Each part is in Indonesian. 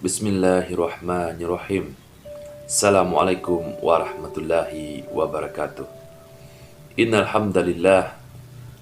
Bismillahirrahmanirrahim. Assalamualaikum warahmatullahi wabarakatuh. Innal hamdalillah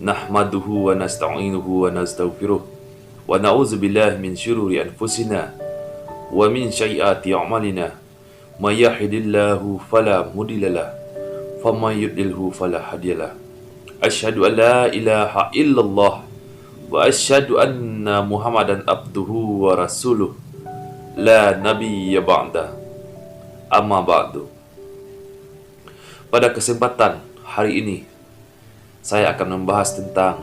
nahmaduhu wa nasta'inuhu wa nastaghfiruh wa na'udzu billahi min syururi anfusina wa min sayyiati a'malina. May yahdihillahu fala mudhillalah wa may yudlilhu fala hadiyalah. Asyhadu an la ilaha illallah wa asyhadu anna Muhammadan abduhu wa rasuluh la nabiyya ba'da. Amma ba'du. Pada kesempatan hari ini saya akan membahas tentang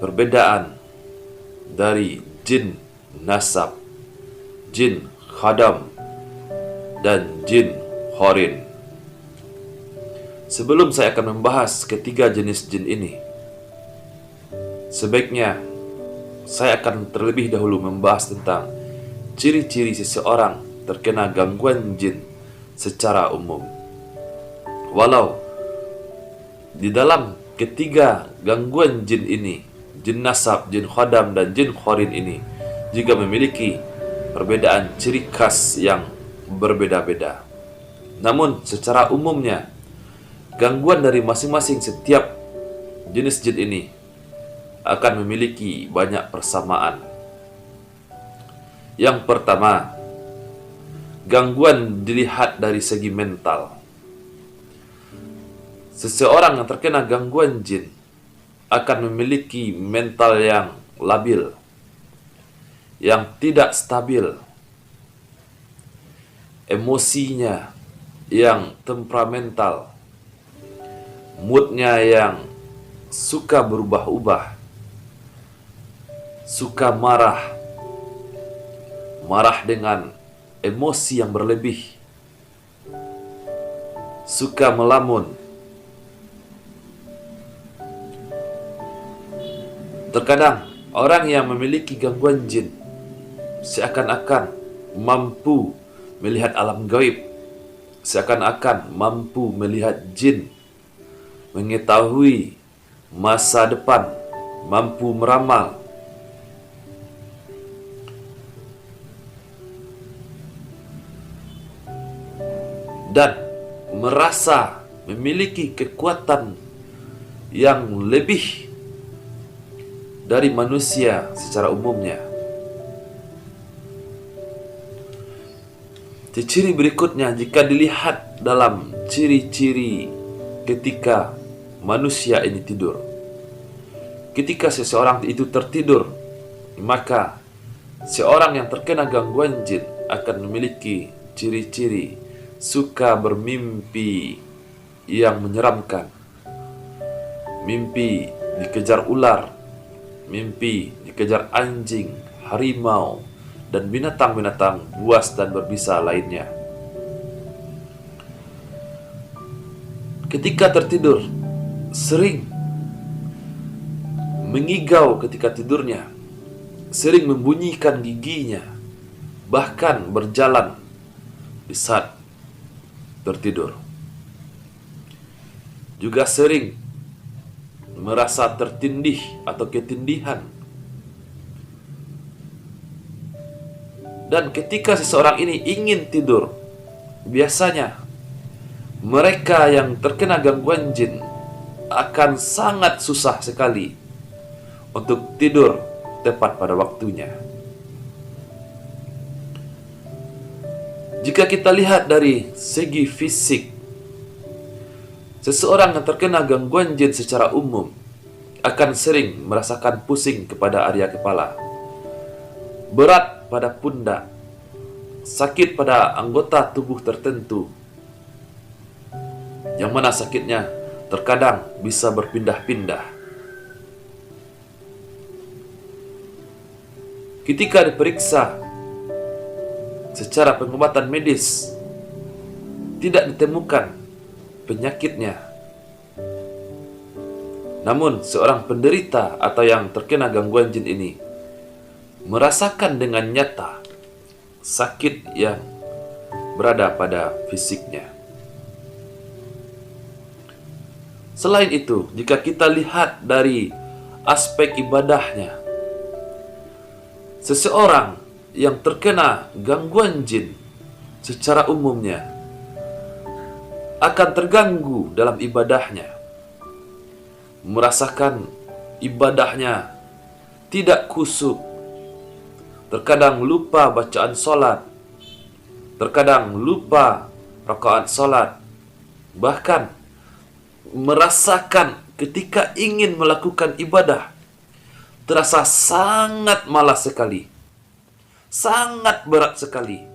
perbedaan dari jin nasab, jin khadam, dan jin khorin. Sebelum saya akan membahas ketiga jenis jin ini, sebaiknya saya akan terlebih dahulu membahas tentang ciri-ciri seseorang terkena gangguan jin secara umum. Walau di dalam ketiga gangguan jin ini, jin nasab, jin khadam, dan jin khorin ini juga memiliki perbedaan ciri khas yang berbeda-beda. Namun secara umumnya, gangguan dari masing-masing setiap jenis jin ini akan memiliki banyak persamaan. Yang pertama, gangguan dilihat dari segi mental. Seseorang yang terkena gangguan jin akan memiliki mental yang labil, yang tidak stabil, emosinya yang temperamental, moodnya yang suka berubah-ubah, suka marah dengan emosi yang berlebih, suka melamun. Terkadang orang yang memiliki gangguan jin seakan-akan mampu melihat alam gaib, seakan-akan mampu melihat jin, mengetahui masa depan, mampu meramal. Dan merasa memiliki kekuatan yang lebih dari manusia secara umumnya. Ciri berikutnya, jika dilihat dalam ciri-ciri ketika manusia ini tidur. Ketika seseorang itu tertidur, maka seorang yang terkena gangguan jin akan memiliki ciri-ciri suka bermimpi yang menyeramkan, mimpi dikejar ular, mimpi dikejar anjing, harimau, dan binatang-binatang buas dan berbisa lainnya. Ketika tertidur, sering mengigau ketika tidurnya, sering membunyikan giginya, bahkan berjalan di saat tertidur. Juga sering merasa tertindih atau ketindihan. Dan ketika seseorang ini ingin tidur, biasanya mereka yang terkena gangguan jin akan sangat susah sekali untuk tidur tepat pada waktunya. Jika kita lihat dari segi fisik, seseorang yang terkena gangguan jin secara umum akan sering merasakan pusing kepada area kepala, berat pada pundak, sakit pada anggota tubuh tertentu, yang mana sakitnya terkadang bisa berpindah-pindah. Ketika diperiksa secara pengobatan medis, tidak ditemukan penyakitnya. Namun seorang penderita atau yang terkena gangguan jin ini merasakan dengan nyata sakit yang berada pada fisiknya. Selain itu, jika kita lihat dari aspek ibadahnya, seseorang yang terkena gangguan jin secara umumnya akan terganggu dalam ibadahnya, merasakan ibadahnya tidak khusyuk, terkadang lupa bacaan solat, terkadang lupa rakaat solat, bahkan merasakan ketika ingin melakukan ibadah terasa sangat malas sekali, sangat berat sekali.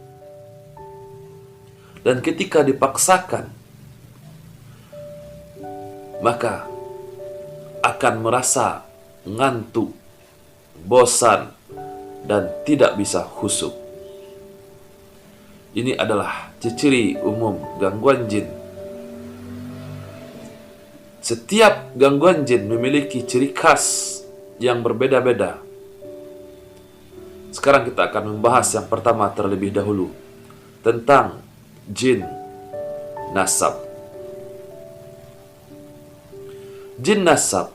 Dan ketika dipaksakan, maka akan merasa ngantuk, bosan, dan tidak bisa khusyuk. Ini adalah ciri umum gangguan jin. Setiap gangguan jin memiliki ciri khas yang berbeda-beda. Sekarang kita akan membahas yang pertama terlebih dahulu tentang jin nasab. Jin nasab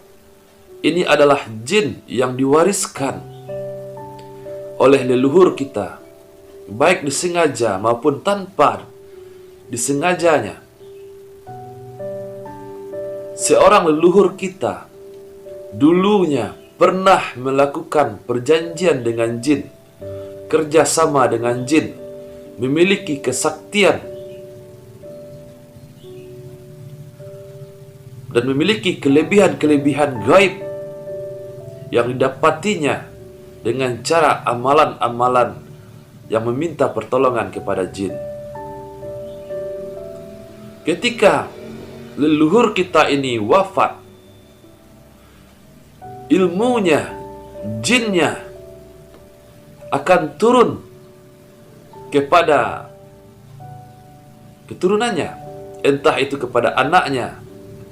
ini adalah jin yang diwariskan oleh leluhur kita, baik disengaja maupun tanpa disengajanya. Seorang leluhur kita dulunya pernah melakukan perjanjian dengan jin, kerjasama dengan jin, memiliki kesaktian, dan memiliki kelebihan-kelebihan gaib yang didapatinya dengan cara amalan-amalan yang meminta pertolongan kepada jin. Ketika leluhur kita ini wafat, ilmunya, jinnya akan turun kepada keturunannya, entah itu kepada anaknya,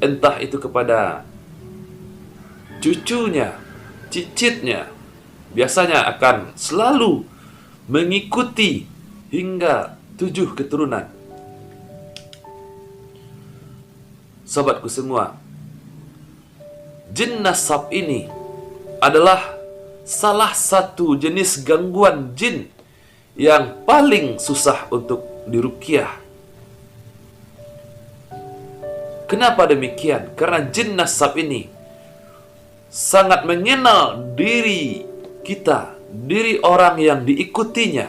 entah itu kepada cucunya, cicitnya. Biasanya akan selalu mengikuti hingga 7 keturunan. Sobatku semua, jin nasab ini adalah salah satu jenis gangguan jin yang paling susah untuk diruqyah. Kenapa demikian? Karena jin nasab ini sangat mengenal diri kita, diri orang yang diikutinya.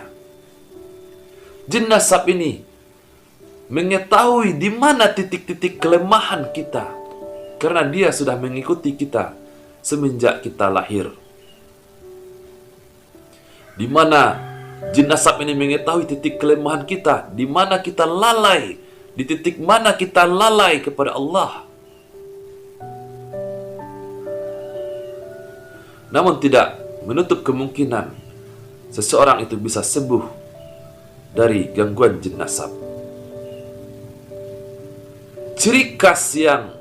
Jin nasab ini mengetahui di mana titik-titik kelemahan kita, karena dia sudah mengikuti kita semenjak kita lahir. Di mana jin nasab ini mengetahui titik kelemahan kita, di mana kita lalai, di titik mana kita lalai kepada Allah. Namun tidak menutup kemungkinan seseorang itu bisa sembuh dari gangguan jin nasab. Ciri khas yang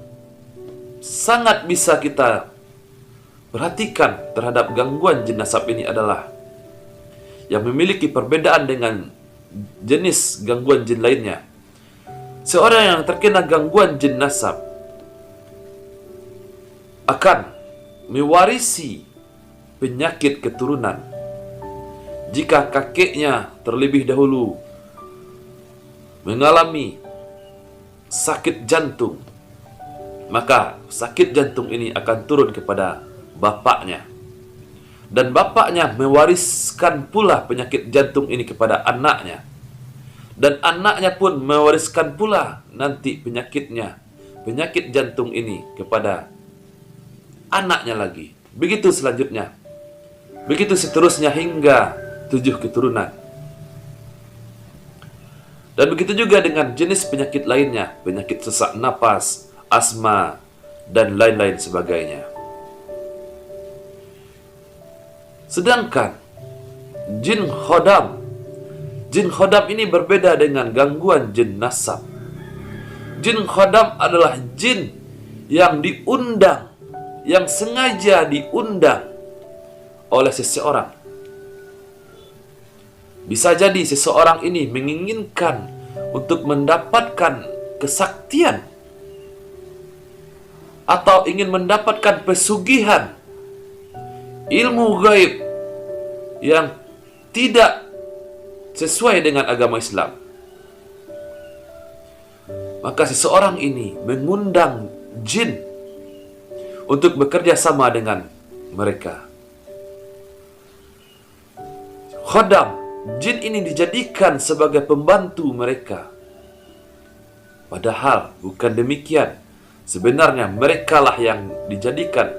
sangat bisa kita perhatikan terhadap gangguan jin nasab ini adalah yang memiliki perbedaan dengan jenis gangguan jin lainnya. Seorang yang terkena gangguan jin nasab akan mewarisi penyakit keturunan. Jika kakeknya terlebih dahulu mengalami sakit jantung, maka sakit jantung ini akan turun kepada bapaknya. Dan bapaknya mewariskan pula penyakit jantung ini kepada anaknya. Dan anaknya pun mewariskan pula nanti penyakit jantung ini kepada anaknya lagi. Begitu selanjutnya. Begitu seterusnya hingga 7 keturunan. Dan begitu juga dengan jenis penyakit lainnya, penyakit sesak napas, asma, dan lain-lain sebagainya. Sedangkan jin khodam ini berbeda dengan gangguan jin nasab. Jin khodam adalah jin yang diundang, yang sengaja diundang oleh seseorang. Bisa jadi seseorang ini menginginkan untuk mendapatkan kesaktian atau ingin mendapatkan pesugihan ilmu gaib yang tidak sesuai dengan agama Islam, maka seseorang ini mengundang jin untuk bekerja sama dengan mereka. Khodam, jin ini dijadikan sebagai pembantu mereka. Padahal bukan demikian. Sebenarnya merekalah yang dijadikan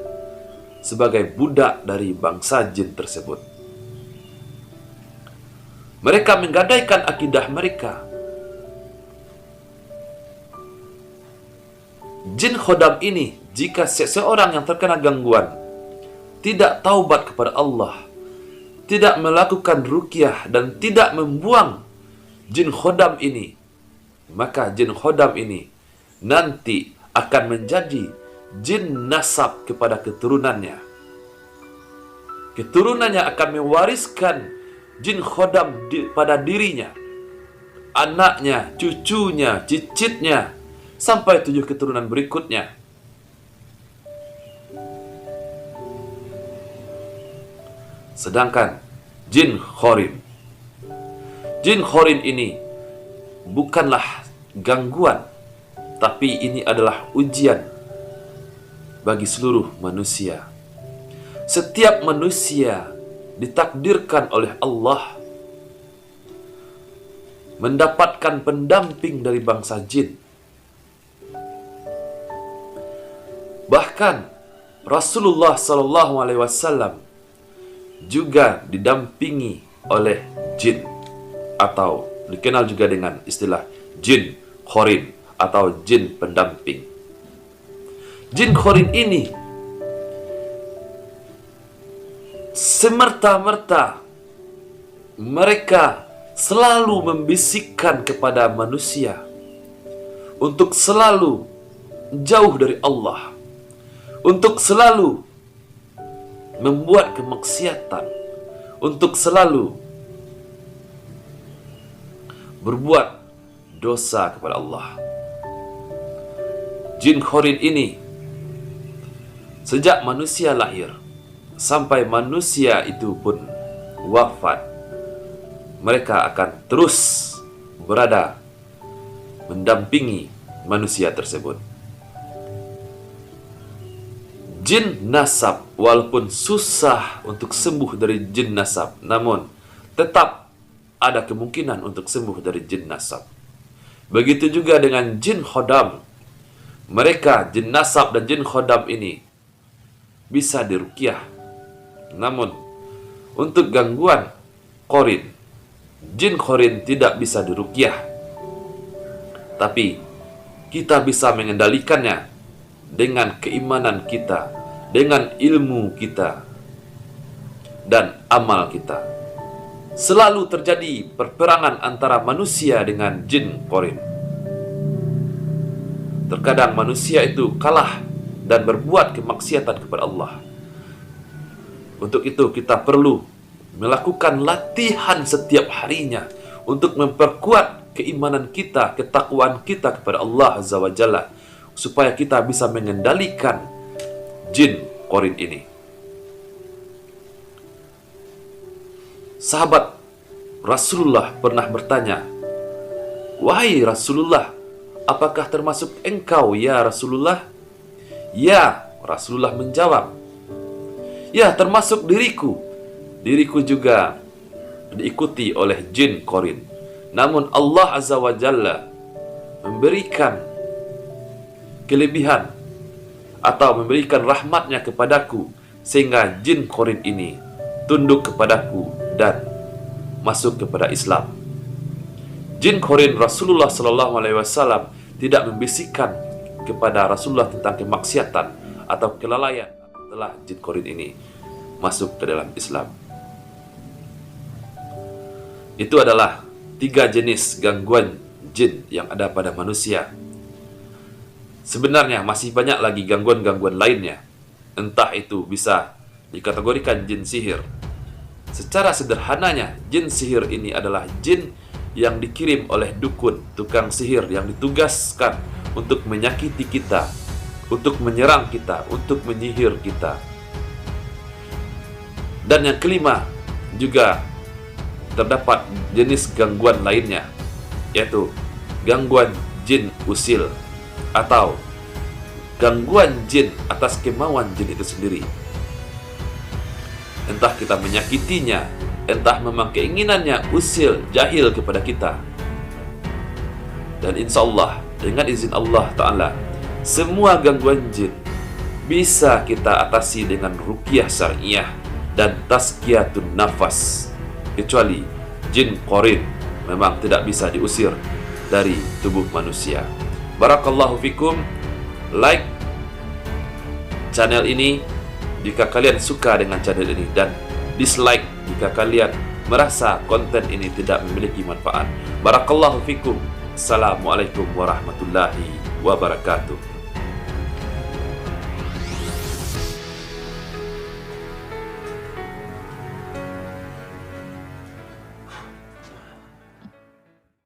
sebagai budak dari bangsa jin tersebut. Mereka menggadaikan akidah mereka. Jin khodam ini, jika seseorang yang terkena gangguan tidak taubat kepada Allah, tidak melakukan ruqyah dan tidak membuang jin khodam ini, maka jin khodam ini nanti akan menjadi jin nasab kepada keturunannya. Keturunannya akan mewariskan jin khodam pada dirinya, anaknya, cucunya, cicitnya, sampai 7 keturunan berikutnya. Sedangkan jin khorin, jin khorin ini bukanlah gangguan, tapi ini adalah ujian bagi seluruh manusia. Setiap manusia ditakdirkan oleh Allah mendapatkan pendamping dari bangsa jin. Bahkan Rasulullah SAW juga didampingi oleh jin, atau dikenal juga dengan istilah jin khorin atau jin pendamping. Jin khorin ini semerta-merta mereka selalu membisikkan kepada manusia untuk selalu jauh dari Allah, untuk selalu membuat kemaksiatan, untuk selalu berbuat dosa kepada Allah. Jin khorin ini sejak manusia lahir sampai manusia itu pun wafat, mereka akan terus berada mendampingi manusia tersebut. Jin nasab, walaupun susah untuk sembuh dari jin nasab, namun tetap ada kemungkinan untuk sembuh dari jin nasab. Begitu juga dengan jin khodam. Mereka, jin nasab dan jin khodam ini bisa diruqyah. Namun untuk gangguan khorin, jin khorin tidak bisa diruqyah. Tapi kita bisa mengendalikannya dengan keimanan kita, dengan ilmu kita, dan amal kita. Selalu terjadi perperangan antara manusia dengan jin khorin. Terkadang manusia itu kalah dan berbuat kemaksiatan kepada Allah. Untuk itu kita perlu melakukan latihan setiap harinya untuk memperkuat keimanan kita, ketakwaan kita kepada Allah Azza wa Jalla, supaya kita bisa mengendalikan jin khorin ini. Sahabat Rasulullah pernah bertanya, "Wahai Rasulullah, apakah termasuk engkau ya Rasulullah?" "Ya," Rasulullah menjawab. "Ya, termasuk diriku. Diriku juga diikuti oleh jin khorin. Namun Allah Azza wa Jalla memberikan kelebihan atau memberikan rahmatnya kepadaku sehingga jin khorin ini tunduk kepadaku dan masuk kepada Islam." Jin khorin Rasulullah SAW tidak membisikkan kepada Rasulullah tentang kemaksiatan atau kelalaian setelah jin khorin ini masuk ke dalam Islam. Itu adalah 3 jenis gangguan jin yang ada pada manusia. Sebenarnya masih banyak lagi gangguan-gangguan lainnya. Entah itu bisa dikategorikan jin sihir. Secara sederhananya, jin sihir ini adalah jin yang dikirim oleh dukun, tukang sihir yang ditugaskan untuk menyakiti kita, untuk menyerang kita, untuk menyihir kita. Dan yang kelima juga terdapat jenis gangguan lainnya, yaitu gangguan jin usil atau gangguan jin atas kemauan jin itu sendiri. Entah kita menyakitinya, entah memang keinginannya usil jahil kepada kita. Dan insya Allah, dengan izin Allah Ta'ala, semua gangguan jin bisa kita atasi dengan ruqyah syar'iyah dan tazkiyatun nafas. Kecuali jin qarin memang tidak bisa diusir dari tubuh manusia. Barakallahu fikum. Like channel ini jika kalian suka dengan channel ini, dan dislike jika kalian merasa konten ini tidak memiliki manfaat. Barakallahu fikum. Assalamualaikum warahmatullahi wabarakatuh.